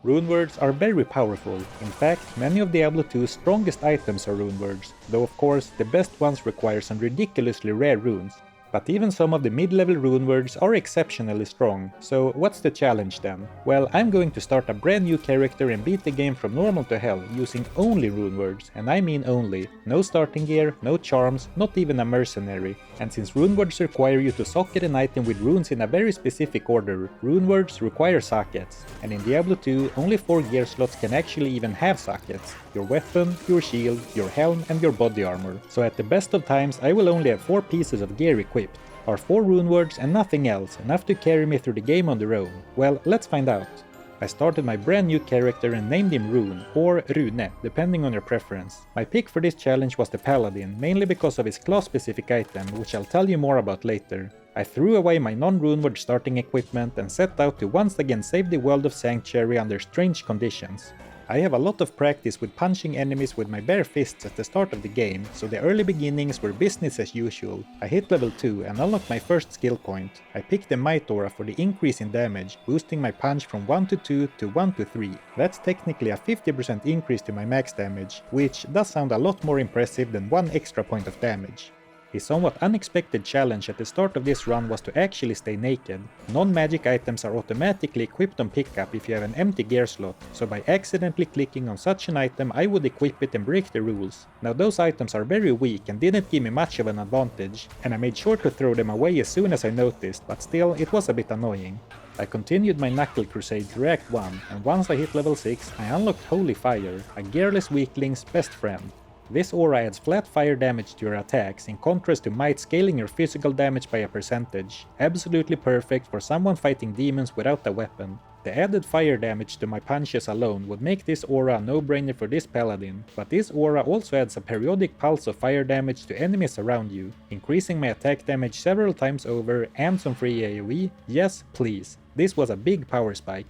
Runewords are very powerful. In fact, many of Diablo 2's strongest items are runewords, though of course the best ones require some ridiculously rare runes. But even some of the mid-level runewords are exceptionally strong, so what's the challenge then? Well, I'm going to start a brand new character and beat the game from normal to hell using only runewords, and I mean only. No starting gear, no charms, not even a mercenary. And since runewords require you to socket an item with runes in a very specific order, runewords require sockets. And in Diablo 2, only 4 gear slots can actually even have sockets. Your weapon, your shield, your helm and your body armor. So at the best of times I will only have 4 pieces of gear equipped. Are 4 runewords and nothing else enough to carry me through the game on their own? Well, let's find out. I started my brand new character and named him Rune, or Rune, depending on your preference. My pick for this challenge was the Paladin, mainly because of his class-specific item, which I'll tell you more about later. I threw away my non-runeword starting equipment and set out to once again save the world of Sanctuary under strange conditions. I have a lot of practice with punching enemies with my bare fists at the start of the game, so the early beginnings were business as usual. I hit level 2 and unlocked my first skill point. I picked the Might Aura for the increase in damage, boosting my punch from 1 to 2 to 1 to 3. That's technically a 50% increase to my max damage, which does sound a lot more impressive than 1 extra point of damage. A somewhat unexpected challenge at the start of this run was to actually stay naked. Non-magic items are automatically equipped on pickup if you have an empty gear slot, so by accidentally clicking on such an item I would equip it and break the rules. Now those items are very weak and didn't give me much of an advantage, and I made sure to throw them away as soon as I noticed, but still it was a bit annoying. I continued my Knuckle Crusade through Act 1, and once I hit level 6 I unlocked Holy Fire, a gearless weakling's best friend. This aura adds flat fire damage to your attacks, in contrast to Might scaling your physical damage by a percentage. Absolutely perfect for someone fighting demons without a weapon. The added fire damage to my punches alone would make this aura a no-brainer for this paladin, but this aura also adds a periodic pulse of fire damage to enemies around you, increasing my attack damage several times over and some free AoE. Yes, please. This was a big power spike.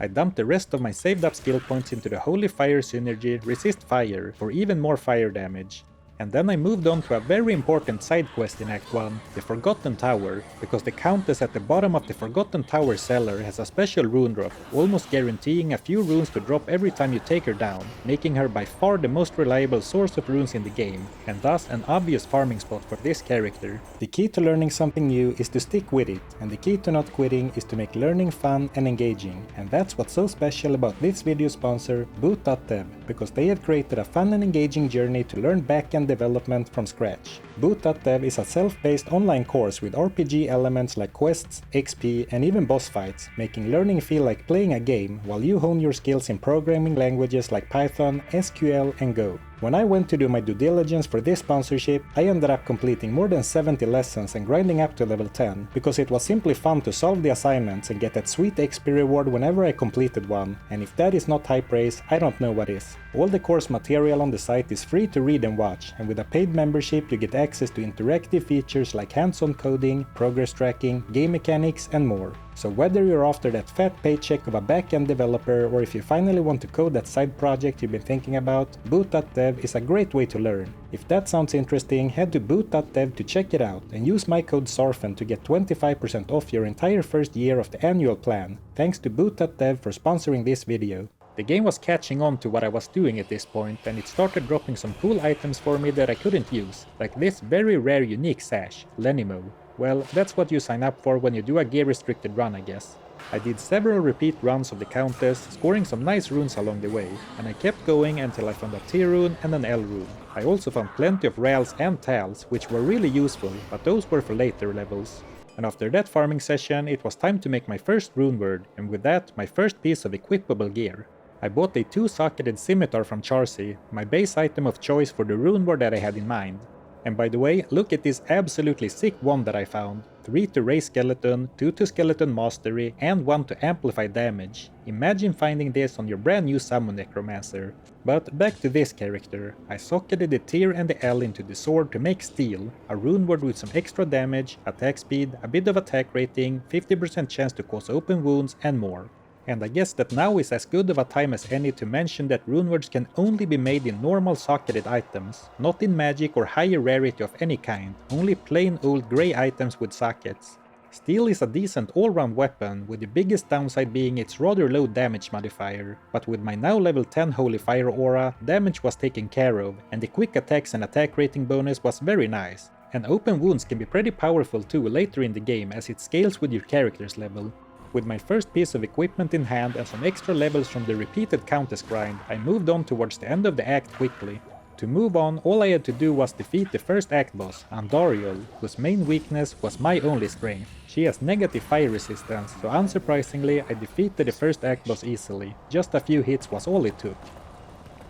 I dumped the rest of my saved up skill points into the Holy Fire synergy Resist Fire for even more fire damage. And then I moved on to a very important side quest in Act 1, the Forgotten Tower, because the Countess at the bottom of the Forgotten Tower cellar has a special rune drop, almost guaranteeing a few runes to drop every time you take her down, making her by far the most reliable source of runes in the game, and thus an obvious farming spot for this character. The key to learning something new is to stick with it, and the key to not quitting is to make learning fun and engaging, and that's what's so special about this video sponsor, Boot.dev, because they have created a fun and engaging journey to learn backend development from scratch. Boot.dev is a self-paced online course with RPG elements like quests, XP, and even boss fights, making learning feel like playing a game while you hone your skills in programming languages like Python, SQL, and Go. When I went to do my due diligence for this sponsorship, I ended up completing more than 70 lessons and grinding up to level 10, because it was simply fun to solve the assignments and get that sweet XP reward whenever I completed one, and if that is not high praise, I don't know what is. All the course material on the site is free to read and watch, and with a paid membership you get access to interactive features like hands-on coding, progress tracking, game mechanics, and more. So whether you're after that fat paycheck of a back-end developer or if you finally want to code that side project you've been thinking about, Boot.dev is a great way to learn. If that sounds interesting, head to Boot.dev to check it out and use my code SARFEN to get 25% off your entire first year of the annual plan. Thanks to Boot.dev for sponsoring this video. The game was catching on to what I was doing at this point, and it started dropping some cool items for me that I couldn't use, like this very rare unique sash, Lenimo. Well, that's what you sign up for when you do a gear-restricted run, I guess. I did several repeat runs of the Countess, scoring some nice runes along the way, and I kept going until I found a T rune and an L rune. I also found plenty of Rals and Tals, which were really useful, but those were for later levels. And after that farming session, it was time to make my first rune word, and with that, my first piece of equipable gear. I bought a 2-socketed scimitar from Charcy, my base item of choice for the rune word that I had in mind. And by the way, look at this absolutely sick one that I found. 3 to raise skeleton, 2 to skeleton mastery, and 1 to amplify damage. Imagine finding this on your brand new summon necromancer. But back to this character. I socketed the Tyr and the L into the sword to make steel, a rune word with some extra damage, attack speed, a bit of attack rating, 50% chance to cause open wounds, and more. And I guess that now is as good of a time as any to mention that runewords can only be made in normal socketed items, not in magic or higher rarity of any kind, only plain old grey items with sockets. Steel is a decent all-round weapon, with the biggest downside being its rather low damage modifier, but with my now level 10 Holy Fire aura, damage was taken care of, and the quick attacks and attack rating bonus was very nice. And open wounds can be pretty powerful too later in the game as it scales with your character's level. With my first piece of equipment in hand and some extra levels from the repeated Countess grind, I moved on towards the end of the act quickly. To move on, all I had to do was defeat the first act boss, Andariel, whose main weakness was my only strength. She has negative fire resistance, so unsurprisingly I defeated the first act boss easily, just a few hits was all it took.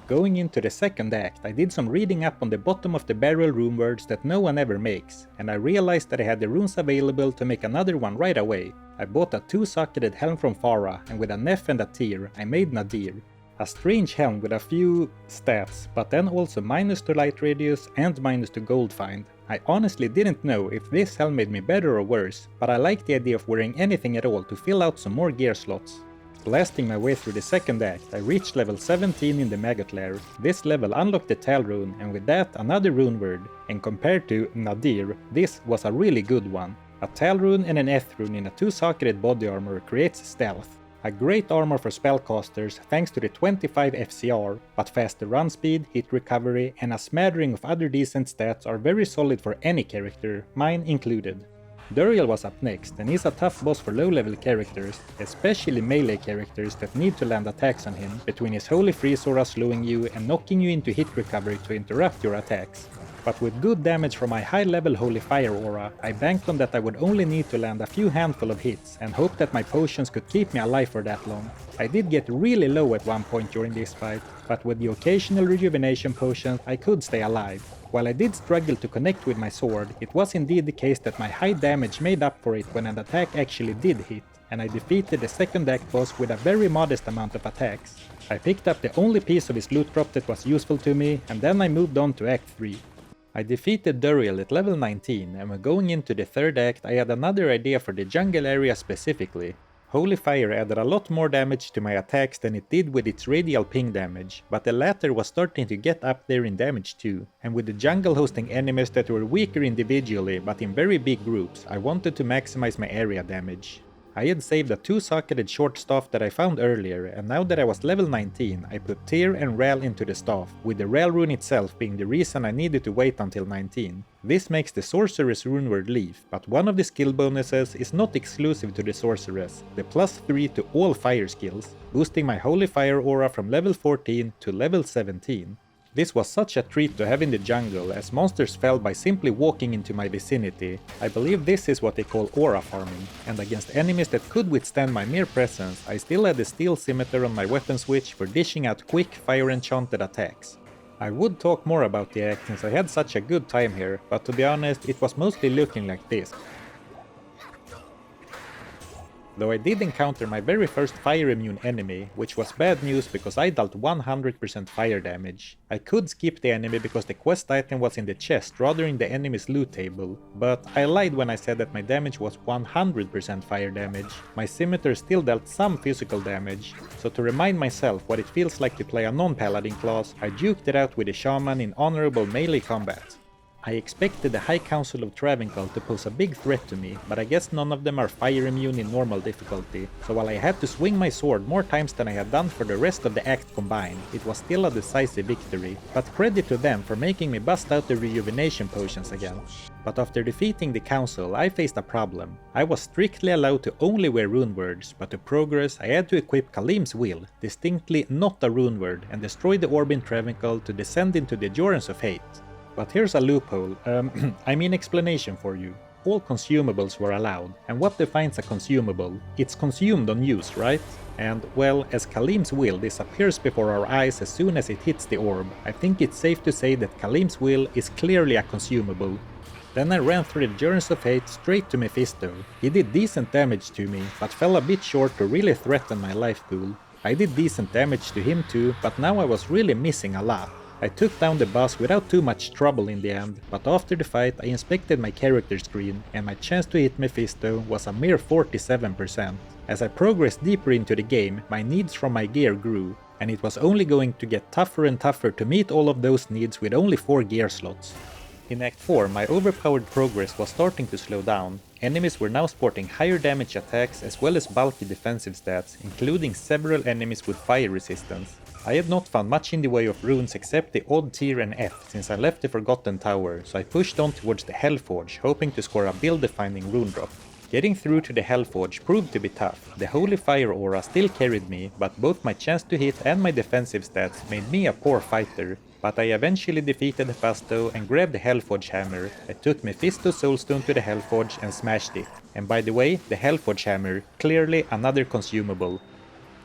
Going into the second act, I did some reading up on the bottom of the barrel runewords that no one ever makes, and I realized that I had the runes available to make another one right away. I bought a 2-socketed helm from Farah, and with a Nef and a Tyr, I made Nadir. A strange helm with a few stats, but then also minus to light radius and minus to gold find. I honestly didn't know if this helm made me better or worse, but I liked the idea of wearing anything at all to fill out some more gear slots. Blasting my way through the second act, I reached level 17 in the Maggot Lair. This level unlocked the Tal rune, and with that another rune word, and compared to Nadir, this was a really good one. A Tal rune and an Eth rune in a 2-socketed body armor creates stealth. A great armor for spellcasters thanks to the 25 FCR, but faster run speed, hit recovery, and a smattering of other decent stats are very solid for any character, mine included. Duriel was up next, and he's a tough boss for low-level characters, especially melee characters that need to land attacks on him, between his Holy Freeze aura slowing you and knocking you into hit recovery to interrupt your attacks. But with good damage from my high-level Holy Fire aura, I banked on that I would only need to land a few handful of hits and hoped that my potions could keep me alive for that long. I did get really low at one point during this fight, but with the occasional rejuvenation potions I could stay alive. While I did struggle to connect with my sword, it was indeed the case that my high damage made up for it when an attack actually did hit, and I defeated the second act boss with a very modest amount of attacks. I picked up the only piece of his loot drop that was useful to me, and then I moved on to Act 3. I defeated Duriel at level 19, and when going into the third act I had another idea for the jungle area specifically. Holy Fire added a lot more damage to my attacks than it did with its radial ping damage, but the latter was starting to get up there in damage too, and with the jungle hosting enemies that were weaker individually but in very big groups, I wanted to maximize my area damage. I had saved a 2-socketed short staff that I found earlier, and now that I was level 19, I put Tyr and Ral into the staff, with the Ral rune itself being the reason I needed to wait until 19. This makes the Sorceress runeword leaf, but one of the skill bonuses is not exclusive to the Sorceress, the +3 to all fire skills, boosting my Holy Fire aura from level 14 to level 17. This was such a treat to have in the jungle, as monsters fell by simply walking into my vicinity. I believe this is what they call aura farming, and against enemies that could withstand my mere presence, I still had the steel scimitar on my weapon switch for dishing out quick fire enchanted attacks. I would talk more about the act since I had such a good time here, but to be honest, it was mostly looking like this. Though I did encounter my very first fire immune enemy, which was bad news because I dealt 100% fire damage. I could skip the enemy because the quest item was in the chest rather than the enemy's loot table, but I lied when I said that my damage was 100% fire damage. My scimitar still dealt some physical damage, so to remind myself what it feels like to play a non-paladin class, I duked it out with a shaman in honorable melee combat. I expected the High Council of Travancore to pose a big threat to me, but I guess none of them are fire immune in normal difficulty, so while I had to swing my sword more times than I had done for the rest of the act combined, it was still a decisive victory, but credit to them for making me bust out the rejuvenation potions again. But after defeating the council, I faced a problem. I was strictly allowed to only wear runewords, but to progress I had to equip Kalim's Will, distinctly not a runeword, and destroy the orb in Travancore to descend into the Jorans of Hate. But here's a loophole, explanation for you. All consumables were allowed, and what defines a consumable? It's consumed on use, right? And, well, as Kalim's Will disappears before our eyes as soon as it hits the orb, I think it's safe to say that Kalim's Will is clearly a consumable. Then I ran through the Journeys of Hate straight to Mephisto. He did decent damage to me, but fell a bit short to really threaten my life pool. I did decent damage to him too, but now I was really missing a lot. I took down the boss without too much trouble in the end, but after the fight I inspected my character screen, and my chance to hit Mephisto was a mere 47%. As I progressed deeper into the game, my needs from my gear grew, and it was only going to get tougher and tougher to meet all of those needs with only 4 gear slots. In Act 4, my overpowered progress was starting to slow down, Enemies were now sporting higher damage attacks as well as bulky defensive stats, including several enemies with fire resistance. I had not found much in the way of runes except the odd tier and F since I left the Forgotten Tower, so I pushed on towards the Hellforge, hoping to score a build-defining rune drop. Getting through to the Hellforge proved to be tough. The Holy Fire aura still carried me, but both my chance to hit and my defensive stats made me a poor fighter. But I eventually defeated Hephasto and grabbed the Hellforge hammer. I took Mephisto's soulstone to the Hellforge and smashed it. And by the way, the Hellforge hammer, clearly another consumable.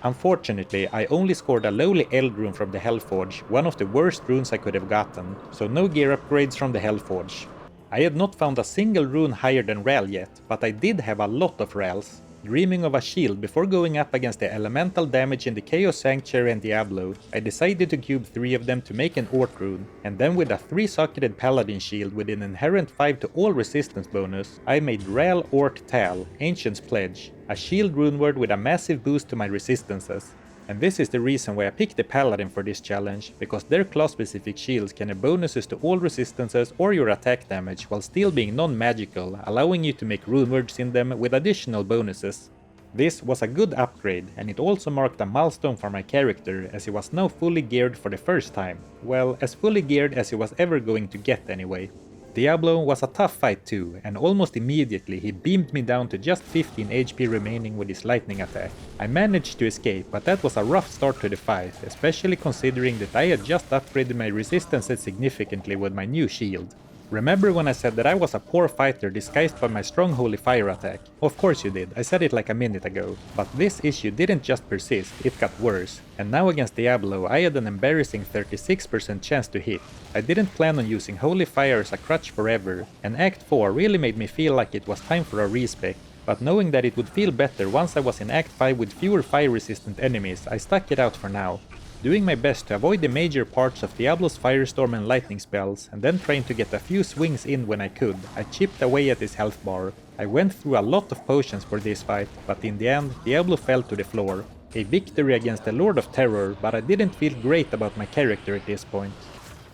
Unfortunately, I only scored a lowly Eld rune from the Hellforge, one of the worst runes I could have gotten, so no gear upgrades from the Hellforge. I had not found a single rune higher than Ral yet, but I did have a lot of Rals. Dreaming of a shield before going up against the elemental damage in the Chaos Sanctuary and Diablo, I decided to cube 3 of them to make an Ort rune, and then with a 3-socketed Paladin shield with an inherent 5 to all resistance bonus, I made Ral Ort Tal, Ancient's Pledge, a shield rune word with a massive boost to my resistances. And this is the reason why I picked the Paladin for this challenge, because their class-specific shields can have bonuses to all resistances or your attack damage while still being non-magical, allowing you to make rune words in them with additional bonuses. This was a good upgrade, and it also marked a milestone for my character as he was now fully geared for the first time. Well, as fully geared as he was ever going to get anyway. Diablo was a tough fight too, and almost immediately he beamed me down to just 15 HP remaining with his lightning attack. I managed to escape, but that was a rough start to the fight, especially considering that I had just upgraded my resistances significantly with my new shield. Remember when I said that I was a poor fighter disguised by my strong holy fire attack? Of course you did, I said it like a minute ago. But this issue didn't just persist, it got worse. And now against Diablo I had an embarrassing 36% chance to hit. I didn't plan on using holy fire as a crutch forever, and Act 4 really made me feel like it was time for a respec. But knowing that it would feel better once I was in Act 5 with fewer fire resistant enemies, I stuck it out for now. Doing my best to avoid the major parts of Diablo's firestorm and lightning spells, and then trying to get a few swings in when I could, I chipped away at his health bar. I went through a lot of potions for this fight, but in the end, Diablo fell to the floor. A victory against the Lord of Terror, but I didn't feel great about my character at this point.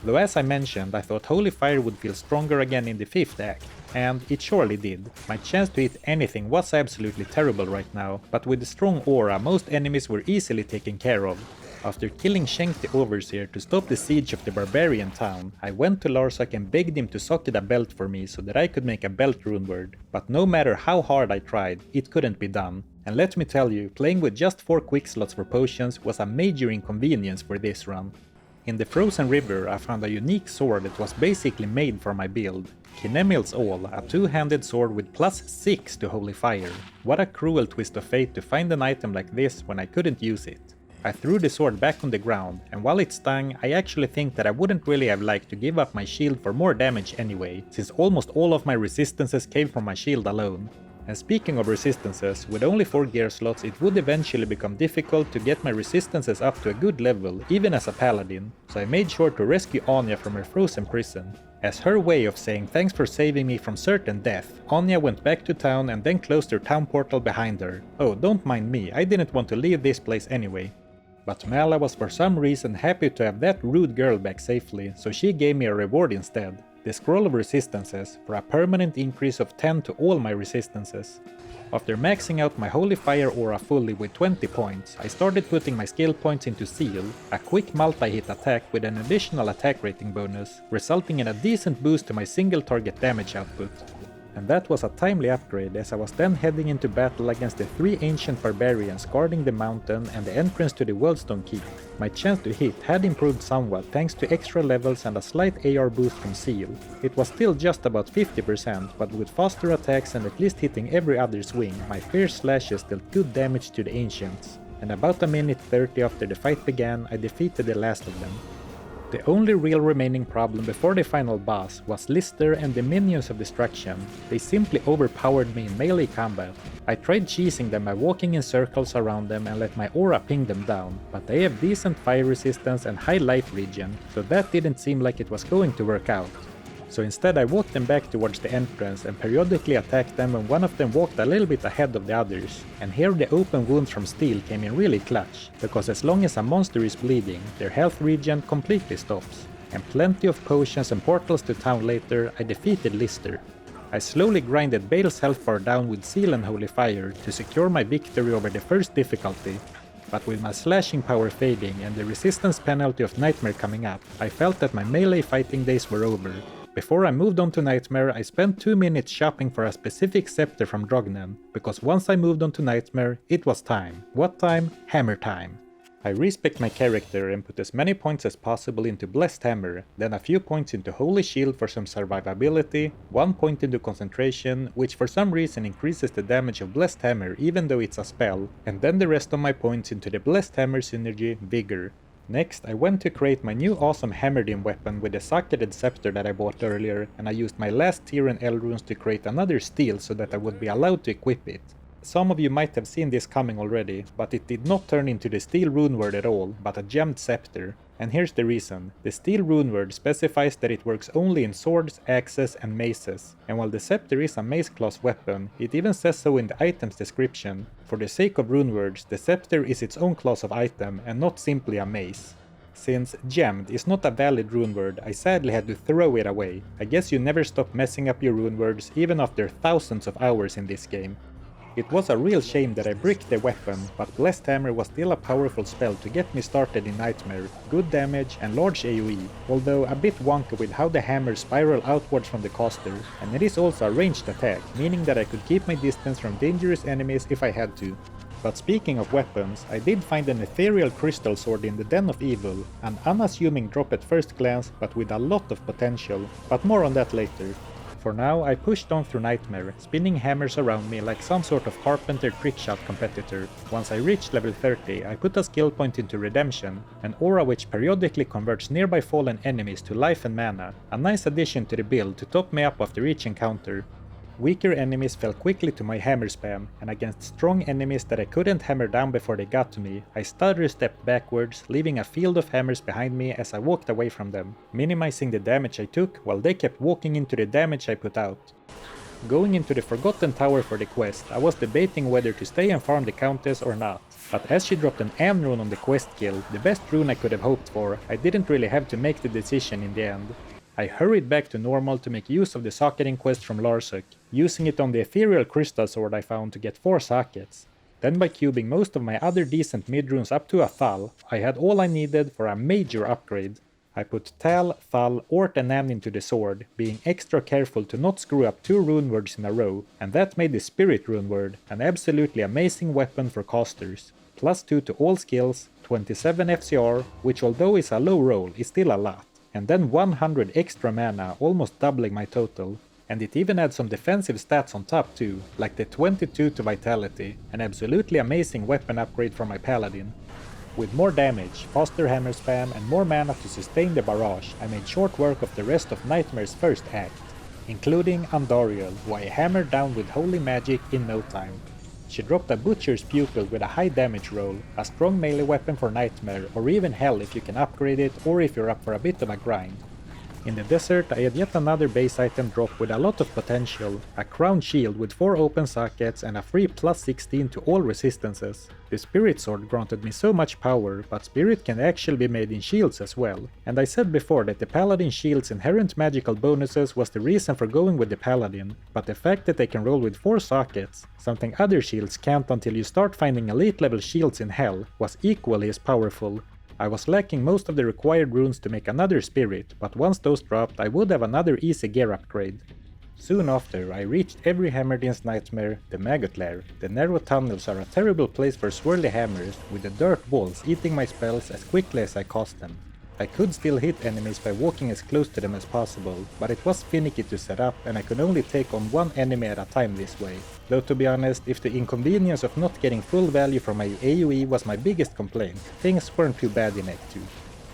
Though as I mentioned, I thought Holy Fire would feel stronger again in the 5th act, and it surely did. My chance to hit anything was absolutely terrible right now, but with the strong aura most enemies were easily taken care of. After killing Shenk the Overseer to stop the siege of the barbarian town, I went to Larsak and begged him to socket a belt for me so that I could make a belt rune word. But no matter how hard I tried, it couldn't be done. And let me tell you, playing with just 4 quick slots for potions was a major inconvenience for this run. In the Frozen River I found a unique sword that was basically made for my build. Kinemil's All, a 2-handed sword with +6 to Holy Fire. What a cruel twist of fate to find an item like this when I couldn't use it. I threw the sword back on the ground, and while it stung, I actually think that I wouldn't really have liked to give up my shield for more damage anyway, since almost all of my resistances came from my shield alone. And speaking of resistances, with only 4 gear slots it would eventually become difficult to get my resistances up to a good level, even as a paladin, so I made sure to rescue Anya from her frozen prison. As her way of saying thanks for saving me from certain death, Anya went back to town and then closed her town portal behind her. Oh, don't mind me, I didn't want to leave this place anyway. But Mala was for some reason happy to have that rude girl back safely, so she gave me a reward instead. The Scroll of Resistances, for a permanent increase of 10 to all my resistances. After maxing out my Holy Fire aura fully with 20 points, I started putting my skill points into Seal, a quick multi-hit attack with an additional attack rating bonus, resulting in a decent boost to my single target damage output. And that was a timely upgrade as I was then heading into battle against the 3 ancient barbarians guarding the mountain and the entrance to the Worldstone Keep. My chance to hit had improved somewhat thanks to extra levels and a slight AR boost from Seal. It was still just about 50%, but with faster attacks and at least hitting every other swing, my fierce slashes dealt good damage to the ancients. And about a minute 30 after the fight began, I defeated the last of them. The only real remaining problem before the final boss was Lister and the Minions of Destruction. They simply overpowered me in melee combat. I tried cheesing them by walking in circles around them and let my aura ping them down, but they have decent fire resistance and high life regen, so that didn't seem like it was going to work out. So instead I walked them back towards the entrance and periodically attacked them when one of them walked a little bit ahead of the others. And here the open wounds from steel came in really clutch, because as long as a monster is bleeding, their health regen completely stops. And plenty of potions and portals to town later, I defeated Lister. I slowly grinded Bale's health bar down with Seal and Holy Fire to secure my victory over the first difficulty, but with my slashing power fading and the resistance penalty of Nightmare coming up, I felt that my melee fighting days were over. Before I moved on to Nightmare, I spent 2 minutes shopping for a specific scepter from Drognen, because once I moved on to Nightmare, it was time. What time? Hammer time. I respec my character and put as many points as possible into Blessed Hammer, then a few points into Holy Shield for some survivability, 1 point into Concentration, which for some reason increases the damage of Blessed Hammer even though it's a spell, and then the rest of my points into the Blessed Hammer synergy, Vigor. Next, I went to create my new awesome Hammerdin weapon with the Socketed Scepter that I bought earlier, and I used my last tier and L runes to create another steel so that I would be allowed to equip it. Some of you might have seen this coming already, but it did not turn into the steel runeword at all, but a gemmed scepter. And here's the reason. The steel runeword specifies that it works only in swords, axes and maces. And while the scepter is a mace class weapon, it even says so in the item's description. For the sake of runewords, the scepter is its own class of item and not simply a mace. Since gemmed is not a valid runeword, I sadly had to throw it away. I guess you never stop messing up your runewords even after thousands of hours in this game. It was a real shame that I bricked the weapon, but Blessed Hammer was still a powerful spell to get me started in Nightmare, good damage and large AoE, although a bit wonky with how the hammer spiral outwards from the caster, and it is also a ranged attack, meaning that I could keep my distance from dangerous enemies if I had to. But speaking of weapons, I did find an ethereal crystal sword in the Den of Evil, an unassuming drop at first glance but with a lot of potential, but more on that later. For now, I pushed on through Nightmare, spinning hammers around me like some sort of carpenter trickshot competitor. Once I reached level 30, I put a skill point into Redemption, an aura which periodically converts nearby fallen enemies to life and mana, a nice addition to the build to top me up after each encounter. Weaker enemies fell quickly to my hammer spam, and against strong enemies that I couldn't hammer down before they got to me, I stutter stepped backwards, leaving a field of hammers behind me as I walked away from them, minimizing the damage I took while they kept walking into the damage I put out. Going into the Forgotten Tower for the quest, I was debating whether to stay and farm the Countess or not, but as she dropped an Am rune on the quest kill, the best rune I could have hoped for, I didn't really have to make the decision in the end. I hurried back to normal to make use of the socketing quest from Larsuk, using it on the ethereal crystal sword I found to get 4 sockets. Then by cubing most of my other decent mid-runes up to a Thal, I had all I needed for a major upgrade. I put Tal, Thal, Ort and Nam into the sword, being extra careful to not screw up 2 runewords in a row, and that made the Spirit runeword an absolutely amazing weapon for casters. Plus 2 to all skills, 27 FCR, which although is a low roll is still a lot. And then 100 extra mana, almost doubling my total. And it even had some defensive stats on top too, like the 22 to Vitality, an absolutely amazing weapon upgrade for my Paladin. With more damage, faster hammer spam and more mana to sustain the barrage, I made short work of the rest of Nightmare's first act, including Andariel, who I hammered down with holy magic in no time. She dropped a Butcher's Pupil with a high damage roll, a strong melee weapon for Nightmare, or even hell if you can upgrade it or if you're up for a bit of a grind. In the desert, I had yet another base item drop with a lot of potential, a crown shield with 4 open sockets and a free plus 16 to all resistances. The Spirit Sword granted me so much power, but Spirit can actually be made in shields as well, and I said before that the Paladin shield's inherent magical bonuses was the reason for going with the Paladin, but the fact that they can roll with 4 sockets, something other shields can't until you start finding elite level shields in Hell, was equally as powerful. I was lacking most of the required runes to make another Spirit, but once those dropped I would have another easy gear upgrade. Soon after, I reached every Hammerdin's nightmare, the Maggot Lair. The narrow tunnels are a terrible place for swirly hammers, with the dirt balls eating my spells as quickly as I cast them. I could still hit enemies by walking as close to them as possible, but it was finicky to set up and I could only take on 1 enemy at a time this way. Though to be honest, if the inconvenience of not getting full value from my AoE was my biggest complaint, things weren't too bad in Act 2.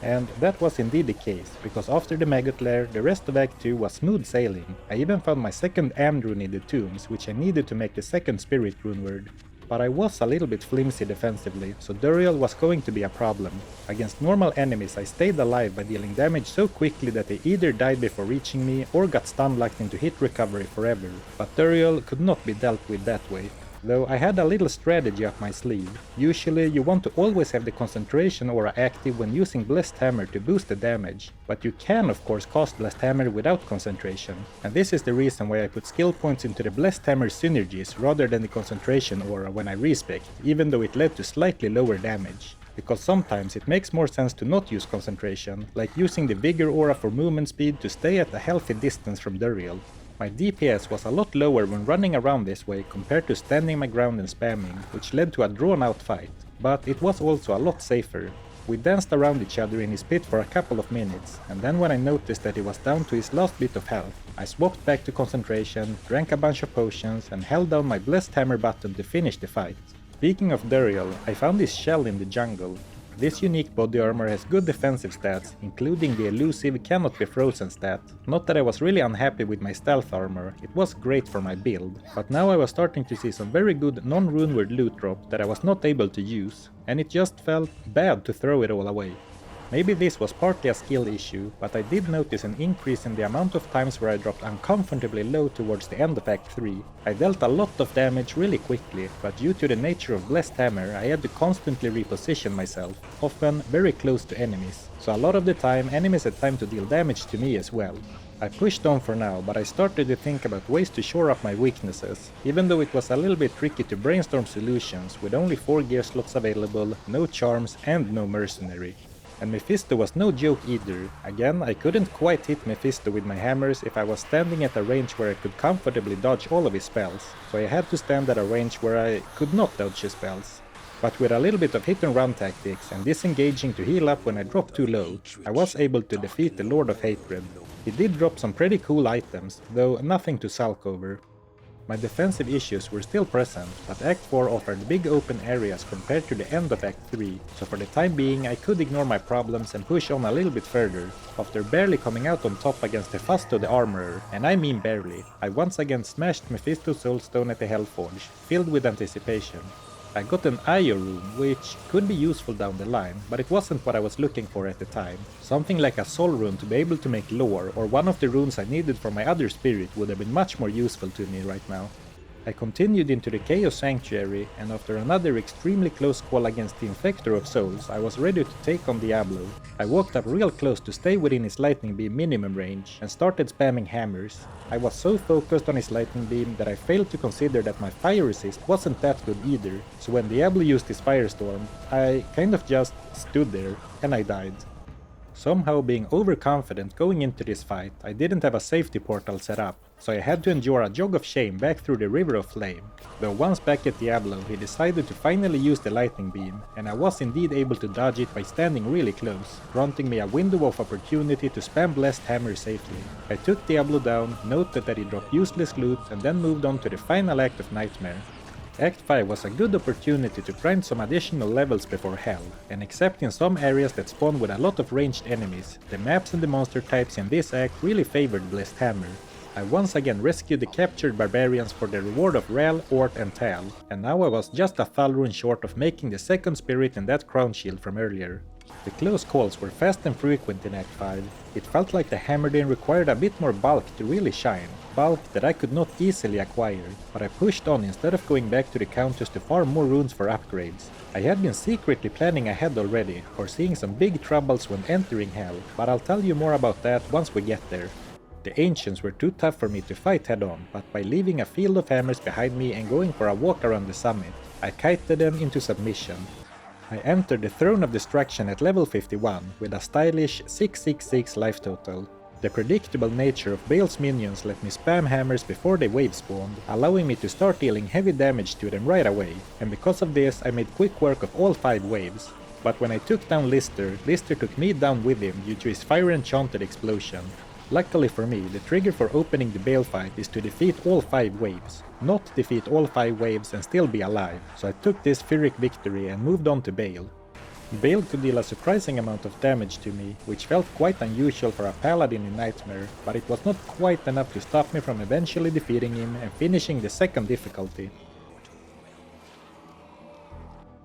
And that was indeed the case, because after the Maggot Lair, the rest of Act 2 was smooth sailing. I even found my second Am rune in the tombs, which I needed to make the second Spirit runeword. But I was a little bit flimsy defensively, so Duriel was going to be a problem. Against normal enemies I stayed alive by dealing damage so quickly that they either died before reaching me or got stun locked into hit recovery forever, but Duriel could not be dealt with that way. though I had a little strategy up my sleeve. Usually you want to always have the concentration aura active when using Blessed Hammer to boost the damage, but you can of course cast Blessed Hammer without concentration, and this is the reason why I put skill points into the Blessed Hammer synergies rather than the concentration aura when I respec, even though it led to slightly lower damage. Because sometimes it makes more sense to not use concentration, like using the Vigor aura for movement speed to stay at a healthy distance from Duriel. My DPS was a lot lower when running around this way compared to standing my ground and spamming, which led to a drawn out fight, but it was also a lot safer. We danced around each other in his pit for a couple of minutes, and then when I noticed that he was down to his last bit of health, I swapped back to concentration, drank a bunch of potions, and held down my Blessed Hammer button to finish the fight. Speaking of Duriel, I found this shell in the jungle. This unique body armor has good defensive stats, including the elusive cannot be frozen stat. Not that I was really unhappy with my stealth armor, it was great for my build, but now I was starting to see some very good non-runeward loot drop that I was not able to use, and it just felt bad to throw it all away. Maybe this was partly a skill issue, but I did notice an increase in the amount of times where I dropped uncomfortably low towards the end of Act 3. I dealt a lot of damage really quickly, but due to the nature of Blessed Hammer I had to constantly reposition myself, often very close to enemies, so a lot of the time enemies had time to deal damage to me as well. I pushed on for now, but I started to think about ways to shore up my weaknesses, even though it was a little bit tricky to brainstorm solutions with only 4 gear slots available, no charms and no mercenary. And Mephisto was no joke either. Again, I couldn't quite hit Mephisto with my hammers if I was standing at a range where I could comfortably dodge all of his spells, so I had to stand at a range where I could not dodge his spells. But with a little bit of hit and run tactics and disengaging to heal up when I dropped too low, I was able to defeat the Lord of Hatred. He did drop some pretty cool items, though nothing to sulk over. My defensive issues were still present, but Act 4 offered big open areas compared to the end of Act 3, so for the time being I could ignore my problems and push on a little bit further. After barely coming out on top against Hephasto the Armorer, and I mean barely, I once again smashed Mephisto's Soulstone at the Hellforge, filled with anticipation. I got an Io rune, which could be useful down the line, but it wasn't what I was looking for at the time. Something like a Soul rune to be able to make lore, or one of the runes I needed for my other spirit would have been much more useful to me right now. I continued into the Chaos Sanctuary, and after another extremely close call against the Infector of Souls, I was ready to take on Diablo. I walked up real close to stay within his lightning beam minimum range, and started spamming hammers. I was so focused on his lightning beam that I failed to consider that my fire resist wasn't that good either, so when Diablo used his firestorm, I kind of just stood there, and I died. Somehow being overconfident going into this fight, I didn't have a safety portal set up, so I had to endure a jog of shame back through the River of Flame. Though once back at Diablo, he decided to finally use the lightning beam, and I was indeed able to dodge it by standing really close, granting me a window of opportunity to spam Blessed Hammer safely. I took Diablo down, noted that he dropped useless loot, and then moved on to the final act of Nightmare. Act 5 was a good opportunity to grind some additional levels before Hell, and except in some areas that spawn with a lot of ranged enemies, the maps and the monster types in this act really favored Blessed Hammer. I once again rescued the captured barbarians for the reward of Rel, Ort and Tal, and now I was just a Thal rune short of making the second spirit in that crown shield from earlier. The close calls were fast and frequent in Act 5. It felt like the Hammerdin required a bit more bulk to really shine, bulk that I could not easily acquire, but I pushed on instead of going back to the counters to farm more runes for upgrades. I had been secretly planning ahead already, foreseeing some big troubles when entering Hell, but I'll tell you more about that once we get there. The Ancients were too tough for me to fight head on, but by leaving a field of hammers behind me and going for a walk around the summit, I kited them into submission. I entered the Throne of Destruction at level 51 with a stylish 666 life total. The predictable nature of Bale's minions let me spam hammers before they wave spawned, allowing me to start dealing heavy damage to them right away, and because of this I made quick work of all 5 waves. But when I took down Lister, Lister took me down with him due to his fire enchanted explosion. Luckily for me, the trigger for opening the Bale fight is to defeat all 5 waves, not defeat all 5 waves and still be alive, so I took this Pyrrhic victory and moved on to Bale. Bale could deal a surprising amount of damage to me, which felt quite unusual for a paladin in Nightmare, but it was not quite enough to stop me from eventually defeating him and finishing the second difficulty.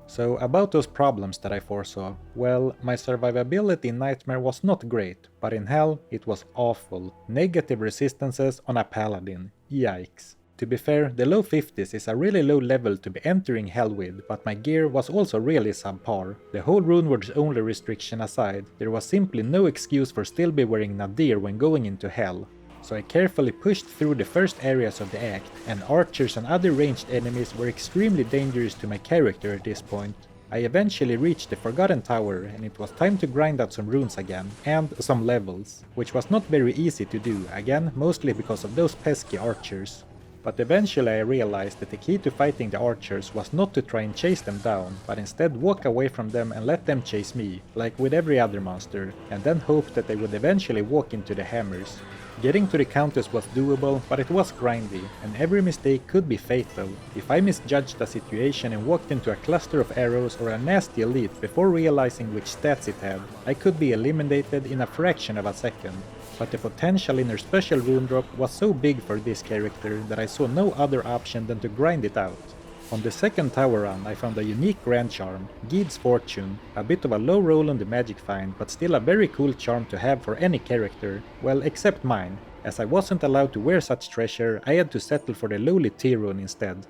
So about those problems that I foresaw, well, my survivability in Nightmare was not great, but in Hell it was awful. Negative resistances on a paladin, yikes. to be fair, the low 50s is a really low level to be entering hell with, but my gear was also really subpar. The whole Runewords only restriction aside, there was simply no excuse for still be wearing Nadir when going into hell. So I carefully pushed through the first areas of the act, and archers and other ranged enemies were extremely dangerous to my character at this point. I eventually reached the Forgotten Tower, and it was time to grind out some runes again, and some levels, which was not very easy to do, again mostly because of those pesky archers. But eventually I realized that the key to fighting the archers was not to try and chase them down, but instead walk away from them and let them chase me, like with every other monster, and then hope that they would eventually walk into the hammers. Getting to the countess was doable, but it was grindy, and every mistake could be fatal. If I misjudged the situation and walked into a cluster of arrows or a nasty elite before realizing which stats it had, I could be eliminated in a fraction of a second. But the potential in her special rune drop was so big for this character that I saw no other option than to grind it out. On the second tower run I found a unique grand charm, Geed's Fortune, a bit of a low roll on the magic find, but still a very cool charm to have for any character, well except mine. As I wasn't allowed to wear such treasure, I had to settle for the lowly T rune instead.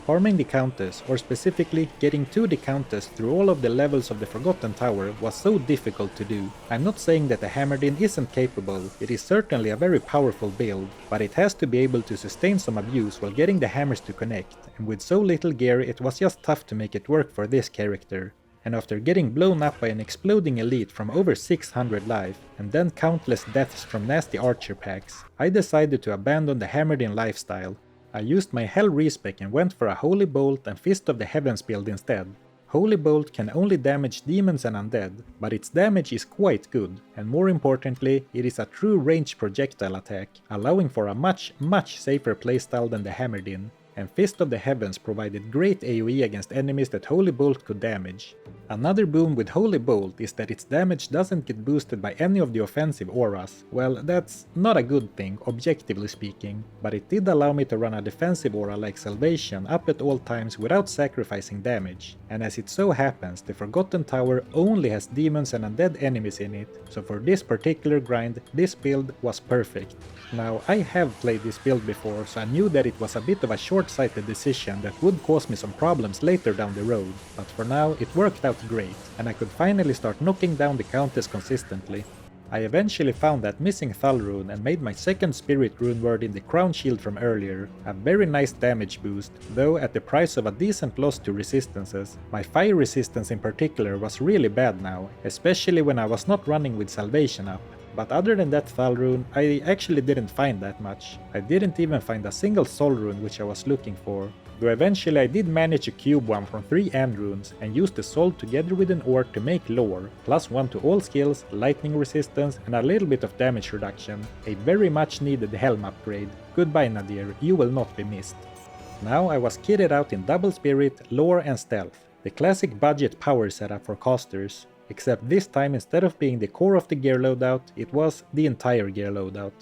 Farming the Countess, or specifically getting to the Countess through all of the levels of the Forgotten Tower, was so difficult to do. I'm not saying that the Hammerdin isn't capable, it is certainly a very powerful build, but it has to be able to sustain some abuse while getting the hammers to connect, and with so little gear it was just tough to make it work for this character. And after getting blown up by an exploding elite from over 600 life, and then countless deaths from nasty archer packs, I decided to abandon the Hammerdin lifestyle. I used my Hell Respec and went for a Holy Bolt and Fist of the Heavens build instead. Holy Bolt can only damage demons and undead, but its damage is quite good, and more importantly, it is a true ranged projectile attack, allowing for a much safer playstyle than the Hammerdin. And Fist of the Heavens provided great AoE against enemies that Holy Bolt could damage. Another boon with Holy Bolt is that its damage doesn't get boosted by any of the offensive auras. Well, that's not a good thing, objectively speaking, but it did allow me to run a defensive aura like Salvation up at all times without sacrificing damage. And as it so happens, the Forgotten Tower only has demons and undead enemies in it, so for this particular grind, this build was perfect. Now, I have played this build before, so I knew that it was a bit of a short-sighted decision that would cause me some problems later down the road, but for now it worked out great, and I could finally start knocking down the Countess consistently. I eventually found that missing Thal rune and made my second spirit rune word in the crown shield from earlier, a very nice damage boost, though at the price of a decent loss to resistances. My fire resistance in particular was really bad now, especially when I was not running with Salvation up. But other than that Thal rune, I actually didn't find that much. I didn't even find a single soul rune which I was looking for. Though eventually I did manage to cube one from 3 end runes and used the soul together with an ore to make lore, +1 to all skills, lightning resistance and a little bit of damage reduction. A very much needed helm upgrade. Goodbye Nadir, you will not be missed. Now I was kitted out in double spirit, lore and stealth. The classic budget power setup for casters. Except this time instead of being the core of the gear loadout, it was the entire gear loadout.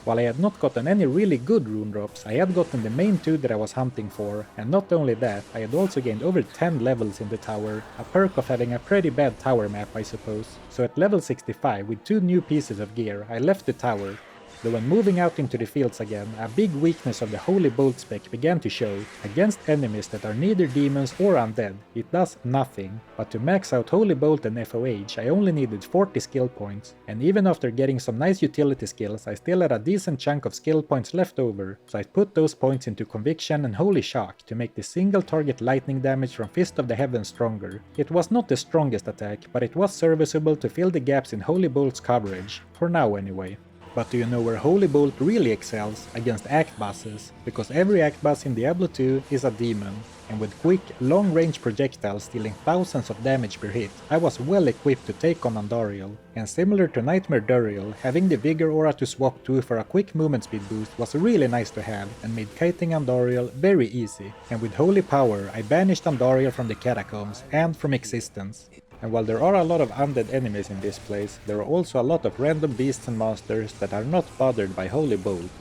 While I had not gotten any really good rune drops, I had gotten the main 2 that I was hunting for, and not only that, I had also gained over 10 levels in the tower, a perk of having a pretty bad tower map I suppose. So at level 65, with 2 new pieces of gear, I left the tower. Though when moving out into the fields again, a big weakness of the Holy Bolt spec began to show. Against enemies that are neither demons or undead, it does nothing, but to max out Holy Bolt and FOH I only needed 40 skill points, and even after getting some nice utility skills I still had a decent chunk of skill points left over, so I put those points into Conviction and Holy Shock to make the single target lightning damage from Fist of the Heavens stronger. It was not the strongest attack, but it was serviceable to fill the gaps in Holy Bolt's coverage, for now anyway. But do you know where Holy Bolt really excels? Against act bosses, because every act boss in Diablo 2 is a demon, and with quick, long-range projectiles dealing thousands of damage per hit, I was well equipped to take on Andariel. And similar to Nightmare Duriel, having the Vigor aura to swap to for a quick movement speed boost was really nice to have, and made kiting Andariel very easy. And with Holy Power, I banished Andariel from the Catacombs, and from existence. And while there are a lot of undead enemies in this place, there are also a lot of random beasts and monsters that are not bothered by Holy Bolt.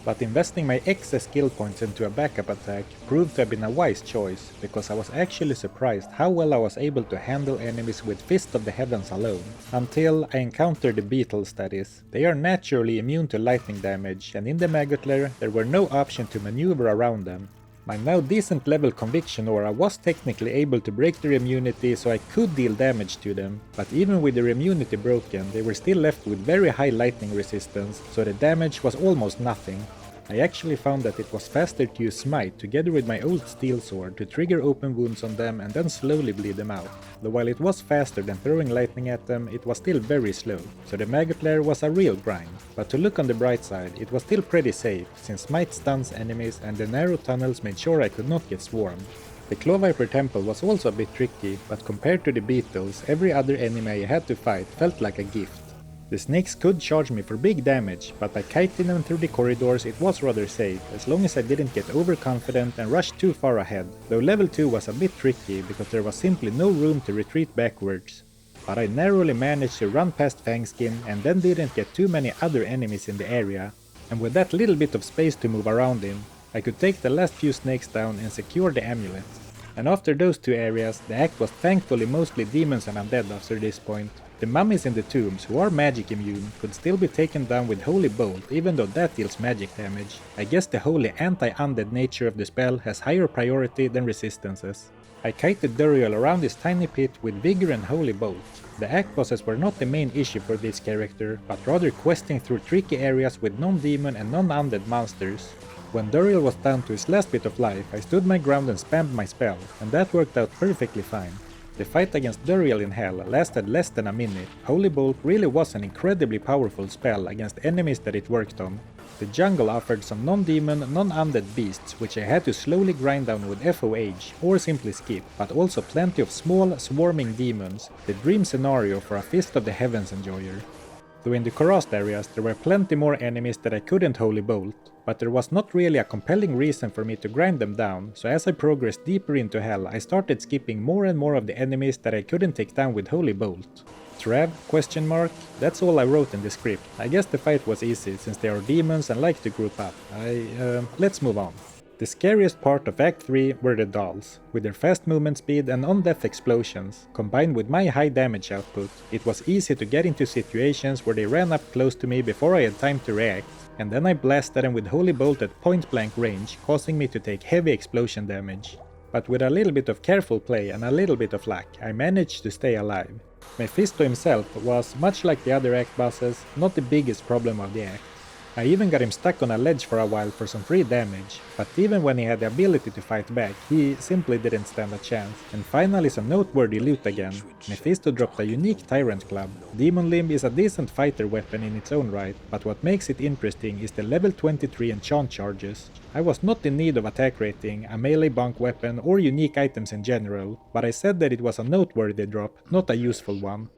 But investing my excess skill points into a backup attack proved to have been a wise choice, because I was actually surprised how well I was able to handle enemies with Fist of the Heavens alone. Until I encountered the beetles, that is. They are naturally immune to lightning damage, and in the Maggot Lair there were no option to maneuver around them. My now decent level Conviction aura was technically able to break their immunity, so I could deal damage to them, but even with their immunity broken, they were still left with very high lightning resistance, so the damage was almost nothing. I actually found that it was faster to use Smite together with my old Steel Sword to trigger open wounds on them and then slowly bleed them out. Though while it was faster than throwing lightning at them, it was still very slow, so the Maggot Lair was a real grind. But to look on the bright side, it was still pretty safe, since Smite stuns enemies and the narrow tunnels made sure I could not get swarmed. The Claw Viper Temple was also a bit tricky, but compared to the beetles, every other enemy I had to fight felt like a gift. The snakes could charge me for big damage, but by kiting them through the corridors it was rather safe, as long as I didn't get overconfident and rush too far ahead, though level 2 was a bit tricky because there was simply no room to retreat backwards. But I narrowly managed to run past Fangskin and then didn't get too many other enemies in the area, and with that little bit of space to move around in, I could take the last few snakes down and secure the amulet. And after those two areas, the act was thankfully mostly demons and undead after this point. The mummies in the tombs, who are magic immune, could still be taken down with Holy Bolt, even though that deals magic damage. I guess the holy anti-undead nature of the spell has higher priority than resistances. I kited Duriel around this tiny pit with Vigor and Holy Bolt. The act bosses were not the main issue for this character, but rather questing through tricky areas with non-demon and non-undead monsters. When Duriel was down to his last bit of life, I stood my ground and spammed my spell, and that worked out perfectly fine. The fight against Duriel in Hell lasted less than a minute. Holy Bolt really was an incredibly powerful spell against enemies that it worked on. The jungle offered some non-demon, non-undead beasts which I had to slowly grind down with FOH or simply skip, but also plenty of small, swarming demons, the dream scenario for a Fist of the Heavens enjoyer. Though in the Korast areas there were plenty more enemies that I couldn't Holy Bolt, but there was not really a compelling reason for me to grind them down, so as I progressed deeper into Hell I started skipping more and more of the enemies that I couldn't take down with Holy Bolt. Trav? That's all I wrote in the script. I guess the fight was easy since they are demons and like to group up. Let's move on. The scariest part of Act 3 were the dolls. With their fast movement speed and on-death explosions, combined with my high damage output, it was easy to get into situations where they ran up close to me before I had time to react, and then I blasted them with Holy Bolt at point-blank range, causing me to take heavy explosion damage. But with a little bit of careful play and a little bit of luck, I managed to stay alive. Mephisto himself was, much like the other act bosses, not the biggest problem of the act. I even got him stuck on a ledge for a while for some free damage, but even when he had the ability to fight back, he simply didn't stand a chance. And finally some noteworthy loot again. Mephisto dropped a unique Tyrant Club. Demon Limb is a decent fighter weapon in its own right, but what makes it interesting is the level 23 enchant charges. I was not in need of attack rating, a melee bonk weapon or unique items in general, but I said that it was a noteworthy drop, not a useful one.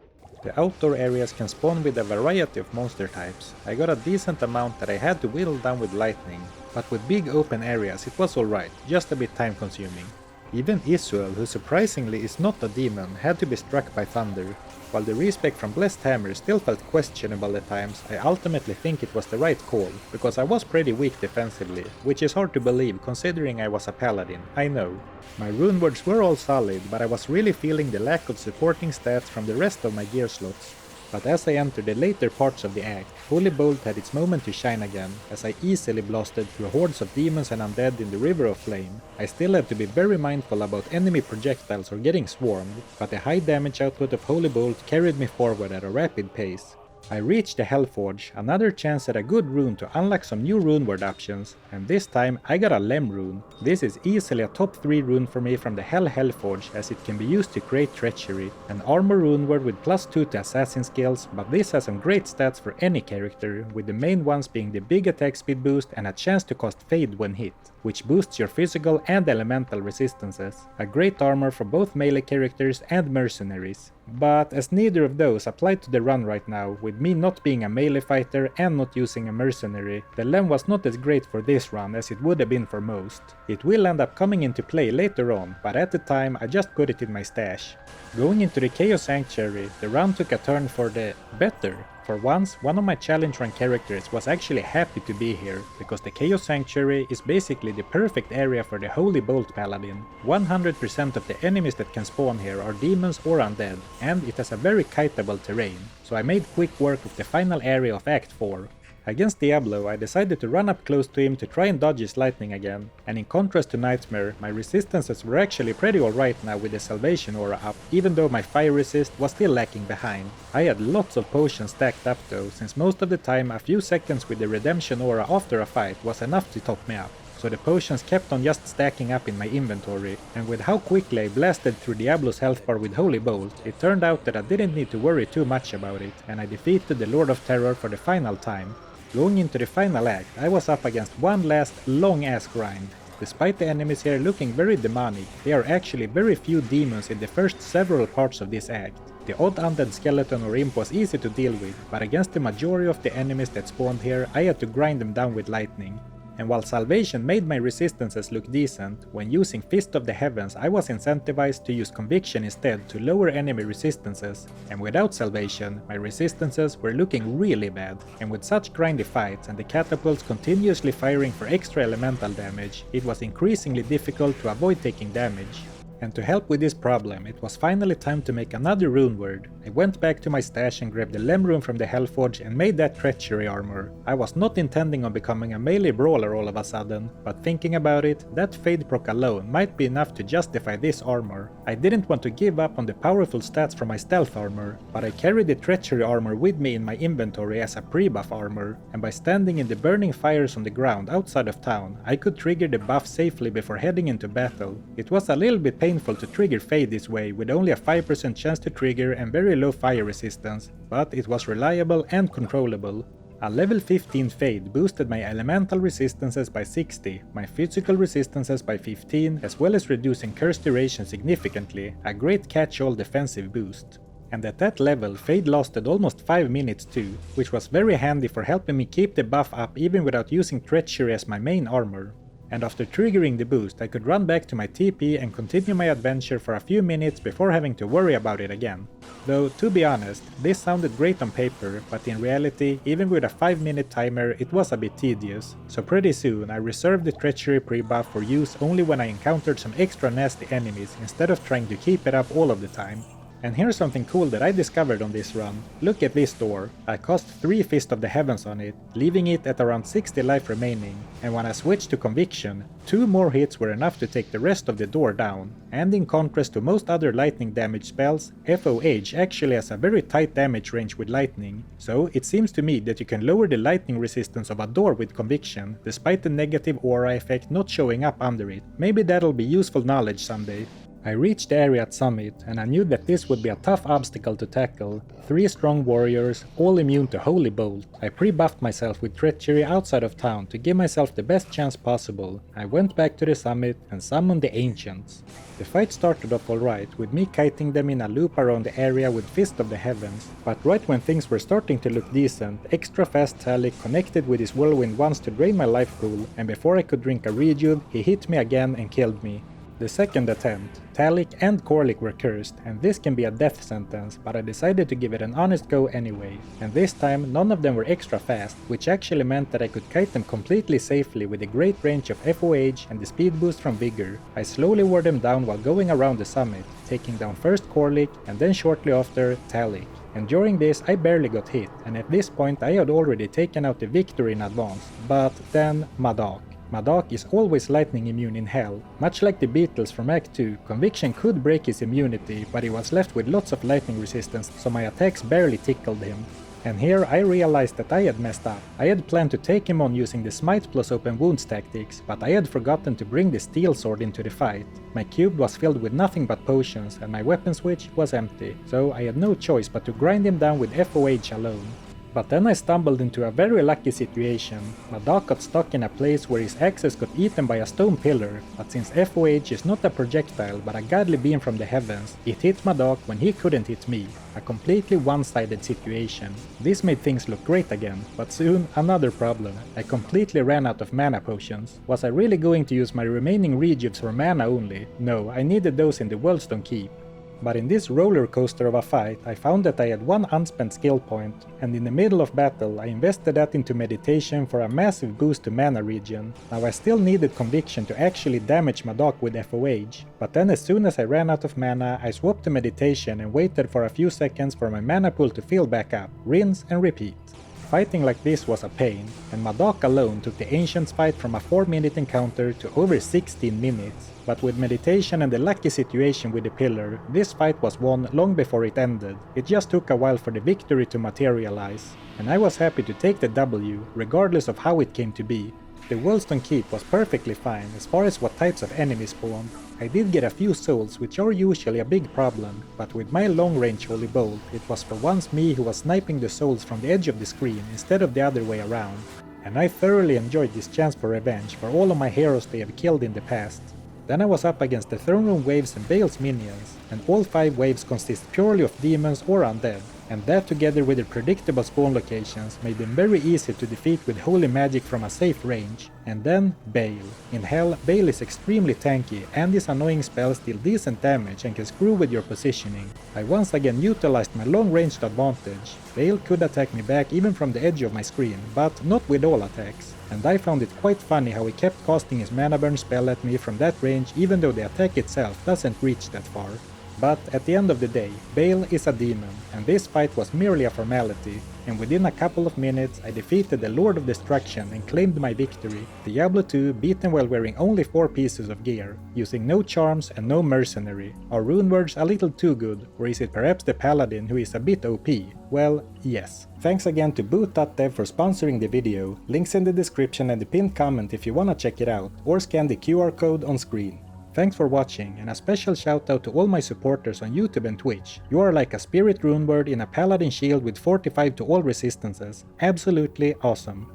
The outdoor areas can spawn with a variety of monster types. I got a decent amount that I had to whittle down with lightning, but with big open areas it was alright, just a bit time consuming. Even Isuel, who surprisingly is not a demon, had to be struck by thunder. While the respec from Blessed Hammer still felt questionable at times, I ultimately think it was the right call, because I was pretty weak defensively, which is hard to believe considering I was a paladin, I know. My Runewords were all solid, but I was really feeling the lack of supporting stats from the rest of my gear slots. But as I entered the later parts of the act, Holy Bolt had its moment to shine again, as I easily blasted through hordes of demons and undead in the River of Flame. I still had to be very mindful about enemy projectiles or getting swarmed, but the high damage output of Holy Bolt carried me forward at a rapid pace. I reached the Hellforge, another chance at a good rune to unlock some new runeword options, and this time I got a Lem rune. This is easily a top 3 rune for me from the Hellforge, as it can be used to create treachery, an armor runeword with +2 to assassin skills, but this has some great stats for any character, with the main ones being the big attack speed boost and a chance to cast Fade when hit, which boosts your physical and elemental resistances, a great armor for both melee characters and mercenaries. But as neither of those apply to the run right now, with me not being a melee fighter and not using a mercenary, the Lem was not as great for this run as it would have been for most. It will end up coming into play later on, but at the time I just put it in my stash. Going into the Chaos Sanctuary, the run took a turn for the better. For once, one of my challenge run characters was actually happy to be here, because the Chaos Sanctuary is basically the perfect area for the Holy Bolt Paladin. 100% of the enemies that can spawn here are demons or undead, and it has a very kiteable terrain, so I made quick work of the final area of Act 4. Against Diablo, I decided to run up close to him to try and dodge his lightning again, and in contrast to Nightmare, my resistances were actually pretty alright now with the Salvation aura up, even though my fire resist was still lacking behind. I had lots of potions stacked up though, since most of the time a few seconds with the Redemption aura after a fight was enough to top me up. So the potions kept on just stacking up in my inventory, and with how quickly I blasted through Diablo's health bar with Holy Bolt, it turned out that I didn't need to worry too much about it, and I defeated the Lord of Terror for the final time. Going into the final act, I was up against one last long-ass grind. Despite the enemies here looking very demonic, there are actually very few demons in the first several parts of this act. The odd undead skeleton or imp was easy to deal with, but against the majority of the enemies that spawned here, I had to grind them down with lightning. And while Salvation made my resistances look decent, when using Fist of the Heavens I was incentivized to use Conviction instead to lower enemy resistances, and without Salvation my resistances were looking really bad, and with such grindy fights and the catapults continuously firing for extra elemental damage, it was increasingly difficult to avoid taking damage. And to help with this problem, it was finally time to make another rune word. I went back to my stash and grabbed the Lem rune from the Hellforge and made that treachery armor. I was not intending on becoming a melee brawler all of a sudden, but thinking about it, that Fade proc alone might be enough to justify this armor. I didn't want to give up on the powerful stats from my stealth armor, but I carried the treachery armor with me in my inventory as a pre-buff armor, and by standing in the burning fires on the ground outside of town, I could trigger the buff safely before heading into battle. It was a little bit painful to trigger Fade this way with only a 5% chance to trigger and very low fire resistance, but it was reliable and controllable. A level 15 Fade boosted my elemental resistances by 60, my physical resistances by 15, as well as reducing curse duration significantly, a great catch-all defensive boost. And at that level Fade lasted almost 5 minutes too, which was very handy for helping me keep the buff up even without using Treachery as my main armor. And after triggering the boost I could run back to my TP and continue my adventure for a few minutes before having to worry about it again. Though, to be honest, this sounded great on paper, but in reality, even with a 5-minute timer, it was a bit tedious, so pretty soon I reserved the Treachery pre-buff for use only when I encountered some extra nasty enemies instead of trying to keep it up all of the time. And here's something cool that I discovered on this run. Look at this door. I cast 3 Fist of the Heavens on it, leaving it at around 60 life remaining, and when I switched to Conviction, 2 more hits were enough to take the rest of the door down. And in contrast to most other lightning damage spells, FOH actually has a very tight damage range with lightning, so it seems to me that you can lower the lightning resistance of a door with Conviction, despite the negative aura effect not showing up under it. Maybe that'll be useful knowledge someday. I reached the area at Summit, and I knew that this would be a tough obstacle to tackle. 3 strong warriors, all immune to Holy Bolt. I pre-buffed myself with Treachery outside of town to give myself the best chance possible. I went back to the summit and summoned the Ancients. The fight started off alright, with me kiting them in a loop around the area with Fist of the Heavens, but right when things were starting to look decent, extra fast Talik connected with his whirlwind once to drain my life pool, and before I could drink a rejuve, he hit me again and killed me. The second attempt, Talik and Korlik were cursed, and this can be a death sentence, but I decided to give it an honest go anyway. And this time, none of them were extra fast, which actually meant that I could kite them completely safely with a great range of FOH and the speed boost from Vigor. I slowly wore them down while going around the summit, taking down first Korlik and then shortly after Talik. And during this I barely got hit, and at this point I had already taken out the victory in advance, but then Madak. Madak is always lightning immune in Hell. Much like the Beatles from Act 2, Conviction could break his immunity, but he was left with lots of lightning resistance, so my attacks barely tickled him. And here I realized that I had messed up. I had planned to take him on using the Smite plus Open Wounds tactics, but I had forgotten to bring the Steel Sword into the fight. My cube was filled with nothing but potions, and my weapon switch was empty, so I had no choice but to grind him down with FOH alone. But then I stumbled into a very lucky situation. Madak got stuck in a place where his axes got eaten by a stone pillar, but since FOH is not a projectile but a godly beam from the heavens, it hit Madak when he couldn't hit me. A completely one-sided situation. This made things look great again, but soon another problem. I completely ran out of mana potions. Was I really going to use my remaining rejuves for mana only? No, I needed those in the Worldstone Keep. but in this roller coaster of a fight I found that I had one unspent skill point, and in the middle of battle I invested that into meditation for a massive boost to mana regen. Now I still needed conviction to actually damage Madoc with FOH, but then as soon as I ran out of mana I swapped to meditation and waited for a few seconds for my mana pool to fill back up, rinse and repeat. Fighting like this was a pain, and Madoc alone took the Ancients fight from a 4-minute encounter to over 16 minutes, but with meditation and the lucky situation with the pillar, this fight was won long before it ended. It just took a while for the victory to materialize, and I was happy to take the W, regardless of how it came to be. The Wellstone Keep was perfectly fine as far as what types of enemies spawned. I did get a few souls, which are usually a big problem, but with my long-range Holy Bolt, it was for once me who was sniping the souls from the edge of the screen instead of the other way around. And I thoroughly enjoyed this chance for revenge for all of my heroes they have killed in the past. Then I was up against the Throne Room waves and Bale's minions, and all 5 waves consist purely of demons or undead, and that together with the predictable spawn locations made them very easy to defeat with holy magic from a safe range. And then Bale. In hell, Bale is extremely tanky, and his annoying spells deal decent damage and can screw with your positioning. I once again utilized my long-ranged advantage. Bale could attack me back even from the edge of my screen, but not with all attacks. And I found it quite funny how he kept casting his mana burn spell at me from that range even though the attack itself doesn't reach that far. But at the end of the day, Bale is a demon, and this fight was merely a formality, and within a couple of minutes I defeated the Lord of Destruction and claimed my victory. Diablo 2 beaten while wearing only 4 pieces of gear, using no charms and no mercenary. Are Runewords a little too good, or is it perhaps the Paladin who is a bit OP? Well, yes. Thanks again to boot.dev for sponsoring the video, links in the description and the pinned comment if you wanna check it out, or scan the QR code on screen. Thanks for watching, and a special shout out to all my supporters on YouTube and Twitch. You are like a spirit runeword in a paladin shield with 45 to all resistances. Absolutely awesome.